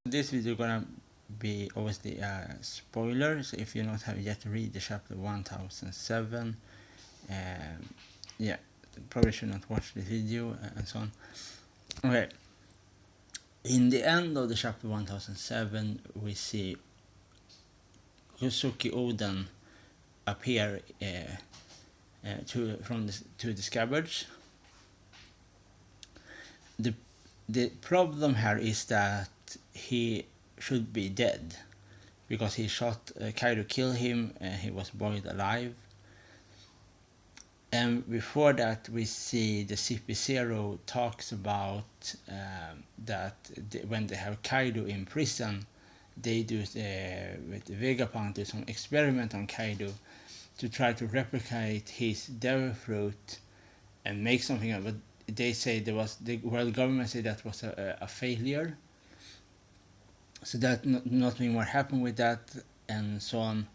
This video gonna be obviously a spoiler, so if you not have yet read the chapter 1007, yeah, probably should not watch the video and so on. Okay, in the end of the chapter 1007, we see Kosuke Oden appear to the scabbards. The problem here is that he should be dead because he shot Kaido killed him and he was boiled alive. And before that, we see the CP0 talks about that when they have Kaido in prison, they do with Vegapunk do some experiment on Kaido to try to replicate his devil fruit and make something of it. They say the world government say that was a failure, so that nothing more happened with that and so on.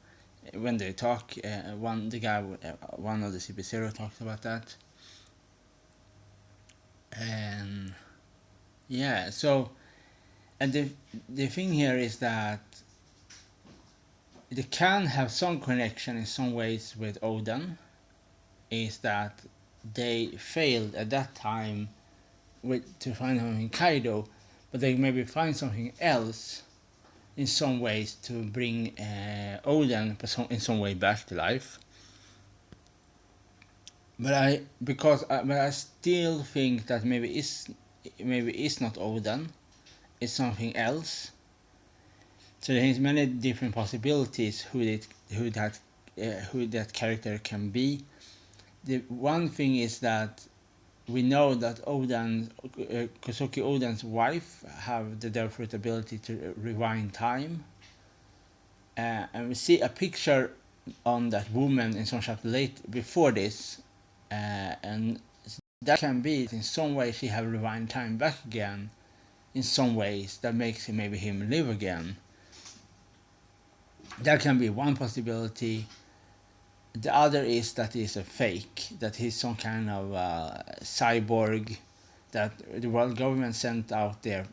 When they talk, one of the CP0 talks about that, and yeah. So, and the thing here is that they can have some connection in some ways with Oden. Is that they failed at that time to find him in Kaido, but they maybe find something else in some ways to bring Oden in some way back to life. But I still think that maybe it's not Oden, it's something else. So there's many different possibilities who that character can be. The one thing is that we know that Kosuke Oden's wife have the devil fruit ability to rewind time, and we see a picture on that woman in some chapter late before this, and that can be in some way she have rewind time back again. In some ways that makes him live again. That can be one possibility. The other is that he's a fake, that he's some kind of cyborg that the world government sent out there,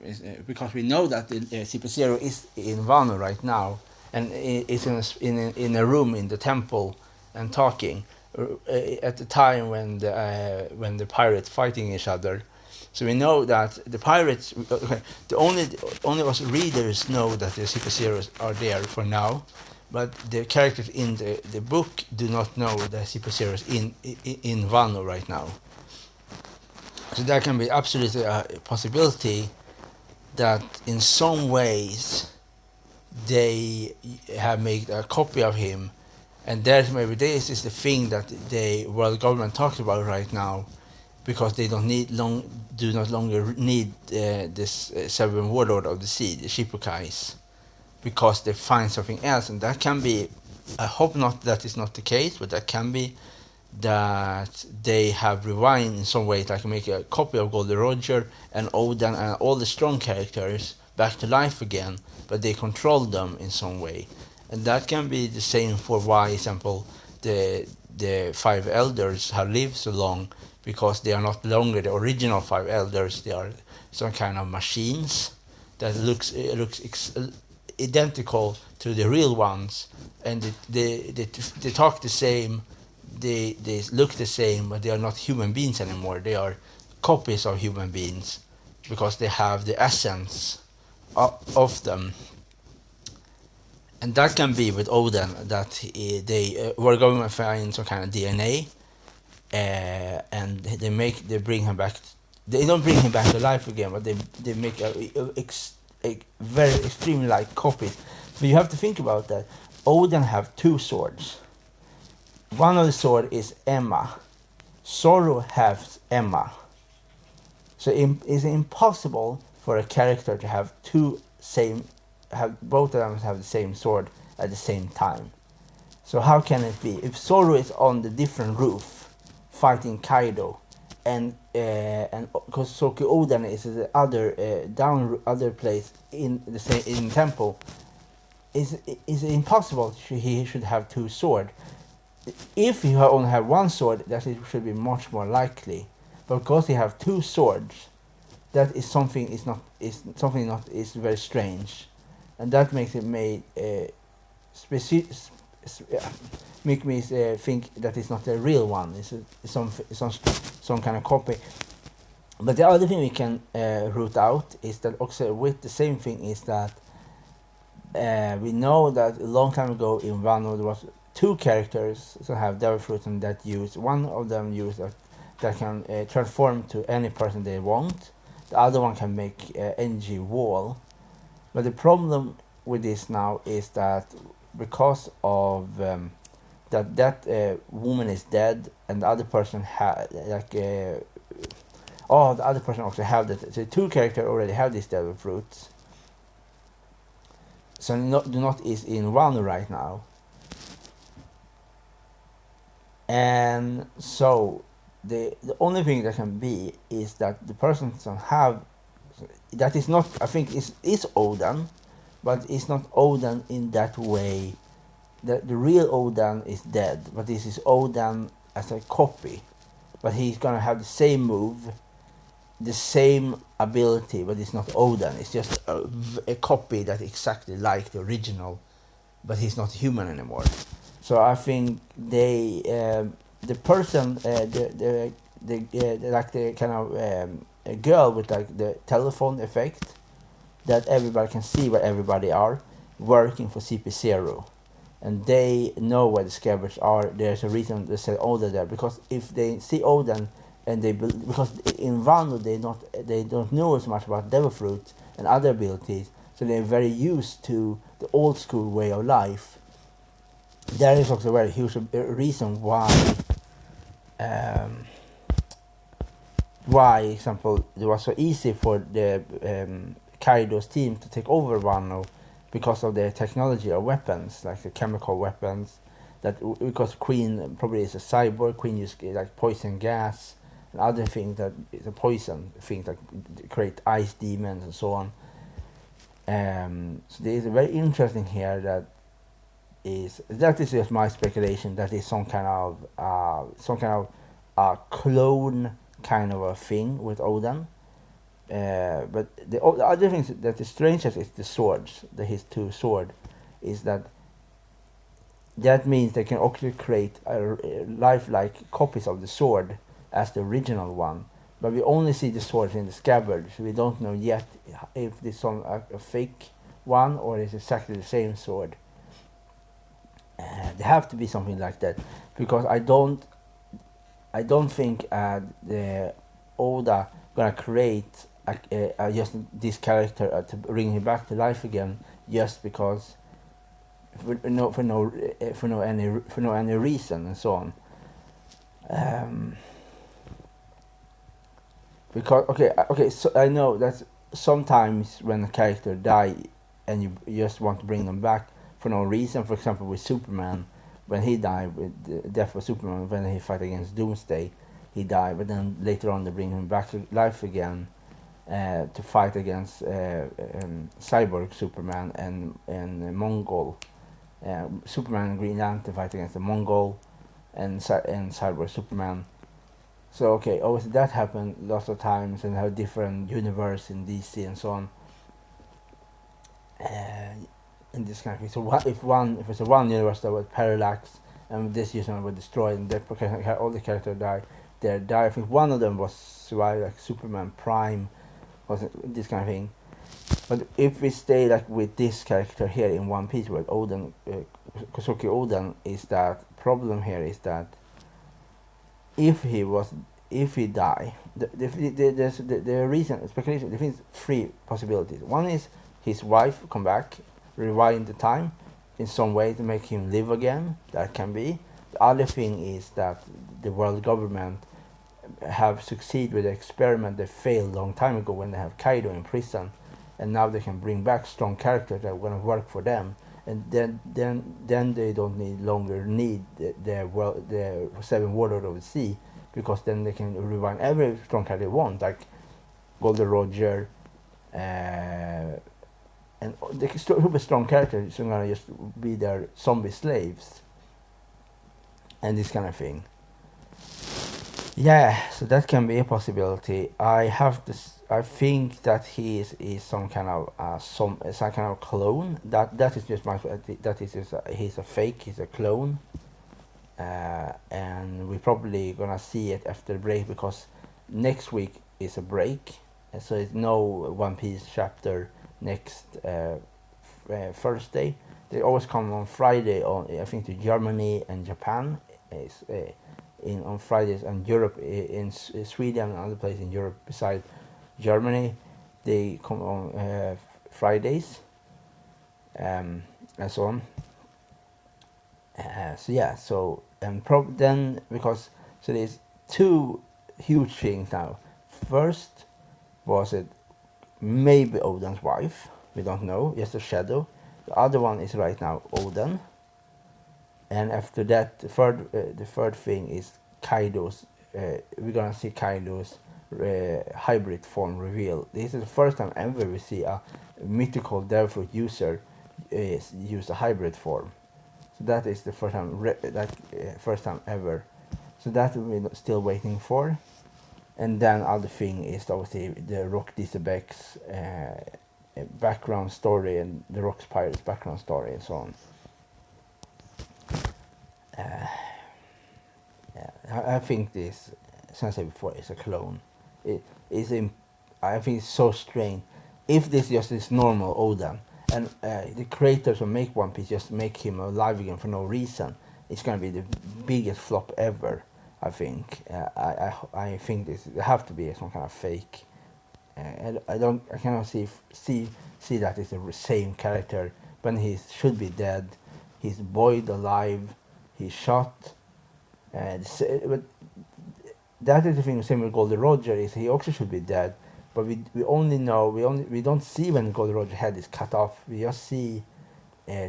because we know that the CP0 is in Wano right now and is in a room in the temple and talking at the time when the pirates fighting each other. So we know that the pirates, the only us readers know that the CP0s are there for now, but the characters in the book do not know the CP0s in Wano right now. So there can be absolutely a possibility that in some ways they have made a copy of him, and that maybe this is the thing that the world government talks about right now, because they do not longer need this seven warlord of the sea, the Shippukais, because they find something else. And that can be, I hope not that is not the case, but that can be that they have rewind in some way, like make a copy of Goldie Roger and Oden and all the strong characters back to life again, but they control them in some way. And that can be the same for why, example, the five elders have lived so long, because they are not longer the original five elders. They are some kind of machines that looks identical to the real ones, and they talk the same, they look the same, but they are not human beings anymore. They are copies of human beings because they have the essence of them. And that can be with Oden, that they were going to find some kind of DNA, and they bring him back. They don't bring him back to life again, but they make a very extremely like copies. But you have to think about that. Oden have two swords. One of the sword is Emma. Zoro has Emma. So it's impossible for a character to have both of them have the same sword at the same time. So how can it be? If Zoro is on the different roof fighting Kaido, and Kosuke Oden is the other place in the same temple, is impossible. He should have two swords. If he only have one sword, that it should be much more likely. But because he have two swords, that is something not is very strange, and that makes it made make me think that it's not a real one. It's some kind of copy. But the other thing we can root out is that also with the same thing is that we know that a long time ago in Wano there was two characters that have devil fruit, and that use one of them use that can transform to any person they want. The other one can make energy wall. But the problem with this now is that because of that woman is dead, and the other person the other person also have that. The two characters already have these devil fruits. So do not is in one right now, and so the only thing that can be is that the person doesn't have. That is not. I think is Oden, but it's not Oden in that way. The real Oden is dead, but this is Oden as a copy. But he's gonna have the same move, the same ability, but it's not Oden. It's just a copy that exactly like the original, but he's not human anymore. So I think they the person the like the kind of a girl with like the telephone effect that everybody can see where everybody are working for CP0, and they know where the scabbards are. There's a reason they said Oden there, because if they see Oden and because in Wano they don't know as much about devil fruit and other abilities, so they're very used to the old school way of life. There is also a very huge reason why, example, it was so easy for the Kaido's team to take over Wano, because of their technology of weapons, like the chemical weapons. That because Queen probably is a cyborg, Queen used like poison gas and other things that is a poison things like create ice demons and so on. So there is a very interesting here that is just my speculation, that is some kind of clone kind of a thing with Oden. But the other thing that is strangest is the swords. His two sword is that means they can actually create lifelike copies of the sword as the original one. But we only see the swords in the scabbard, so we don't know yet if this is a fake one or is exactly the same sword. There have to be something like that, because I don't think the Oda gonna create just this character to bring him back to life again just because for no any reason and so on. Because okay, so I know that sometimes when a character die and you just want to bring them back for no reason. For example, with Superman, when he died, with the death of Superman, when he fought against Doomsday, he died. But then later on, they bring him back to life again to fight against Cyborg Superman and Mongol. Superman and Green Lantern fight against the Mongol and Cyborg Superman. So okay, obviously that happened lots of times and have different universe in DC and so on. In this kind of thing. So if it's a one universe that was Parallax and this universe was destroyed and all the characters die, I think one of them was survived, like Superman Prime, was this kind of thing. But if we stay like with this character here in One Piece, with Oden, Kosuke Oden, is that problem here is that if he die, the reason speculation, there is three possibilities. One is his wife come back, rewind the time in some way to make him live again. That can be. The other thing is that the world government have succeeded with the experiment they failed a long time ago when they have Kaido in prison, and now they can bring back strong characters that are going to work for them, and then they don't longer need the seven warlords of the sea, because then they can rewind every strong character they want, like Golden Roger, and the super strong characters are gonna just be their zombie slaves and this kind of thing. Yeah, so that can be a possibility. I I think that he is some kind of some kind of clone. That is just my that is just he's a fake. He's a clone, and we're probably gonna see it after the break because next week is a break, so it's no One Piece chapter next Thursday. They always come on Friday on I think to Germany and Japan is in on Fridays, and Europe in Sweden and other places in Europe besides Germany they come on Fridays and so on. So yeah, so and then because so there's two huge things now. First was it maybe Oden's wife, we don't know, just a shadow. The other one is right now Oden, and after that the third thing is Kaido's. We're gonna see Kaido's hybrid form reveal. This is the first time ever we see a mythical Devil user use a hybrid form. So that is the first time ever. So that we're still waiting for. And then other thing is obviously the Rock Disabek's background story and the Rock's Pirates background story and so on. I think this, as I said before, is a clone. It is I think it's so strange. If this just is normal Oden, and the creators who make One Piece just make him alive again for no reason, it's gonna be the biggest flop ever. I think. I think this have to be some kind of fake. I cannot see that it's the same character when he should be dead. He's buoyed alive. He's shot. But that is the thing. Same with Goldie Roger is he also should be dead. But we only know we don't see when Goldie Roger's head is cut off. We just see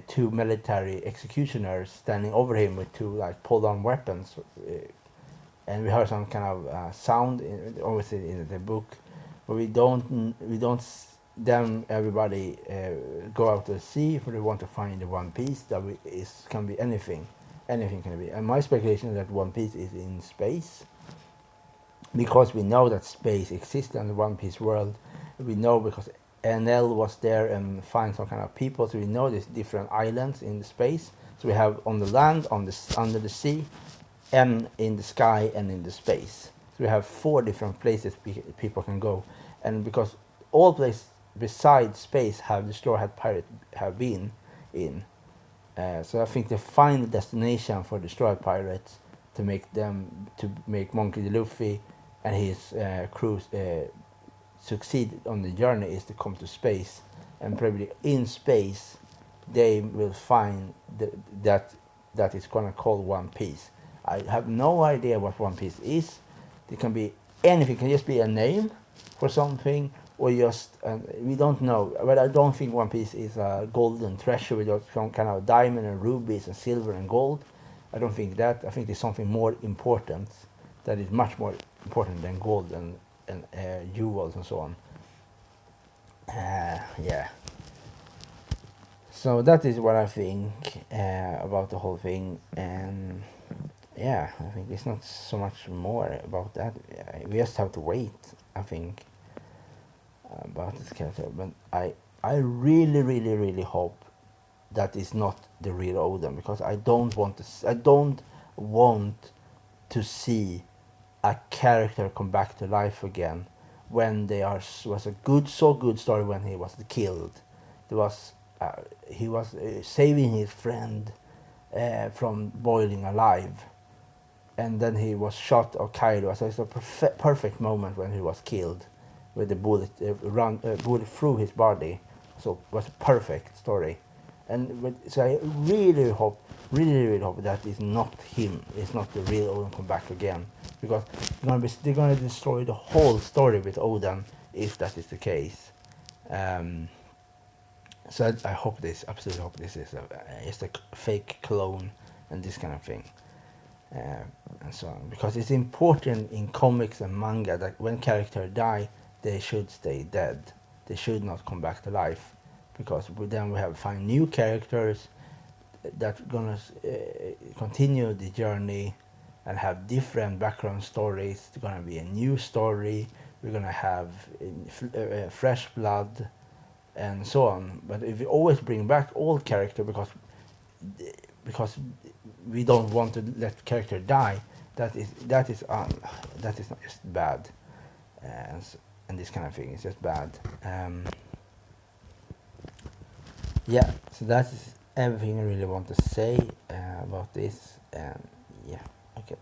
two military executioners standing over him with two like pulled on weapons. And we heard some kind of sound, obviously in the book, but we don't them everybody go out to sea if they want to find the One Piece. That can be anything can be. And my speculation is that One Piece is in space, because we know that space exists in the One Piece world. We know because NL was there and find some kind of people, so we know there's different islands in the space. So we have on the land, under the sea, and in the sky and in the space. So we have 4 different places people can go, and because all places besides space have the Straw Hat Pirate have been in, so I think the final destination for the Straw Hat Pirates to make Monkey D. Luffy and his crew succeed on the journey is to come to space, and probably in space they will find that is gonna call One Piece. I have no idea what One Piece is. It can be anything. It can just be a name for something, or just we don't know. But I don't think One Piece is a golden treasure with some kind of diamond and rubies and silver and gold. I don't think that. I think there's something more important that is much more important than gold and jewels and so on. Yeah. So that is what I think about the whole thing, and yeah, I think it's not so much more about that. We just have to wait, I think, about this character. But I really, really, really hope that is not the real Oden, because I don't want to see a character come back to life again when was a good story when he was killed. There was he was saving his friend from boiling alive, and then he was shot or Kaido. So it's a perfect moment when he was killed with the bullet bullet through his body. So it was a perfect story. So I really hope that is not him. It's not the real Oden come back again, because they're gonna destroy the whole story with Oden if that is the case. So I absolutely hope this is just a fake clone and this kind of thing, and so on. Because it's important in comics and manga that when characters die, they should stay dead. They should not come back to life, because then we have find new characters that gonna continue the journey and have different background stories. It's gonna be a new story. we're gonna have fresh blood and so on. But if we always bring back old character because we don't want to let character die, that is not just bad, and this kind of thing is just bad. Yeah, so that is everything I really want to say about this. Yeah, okay.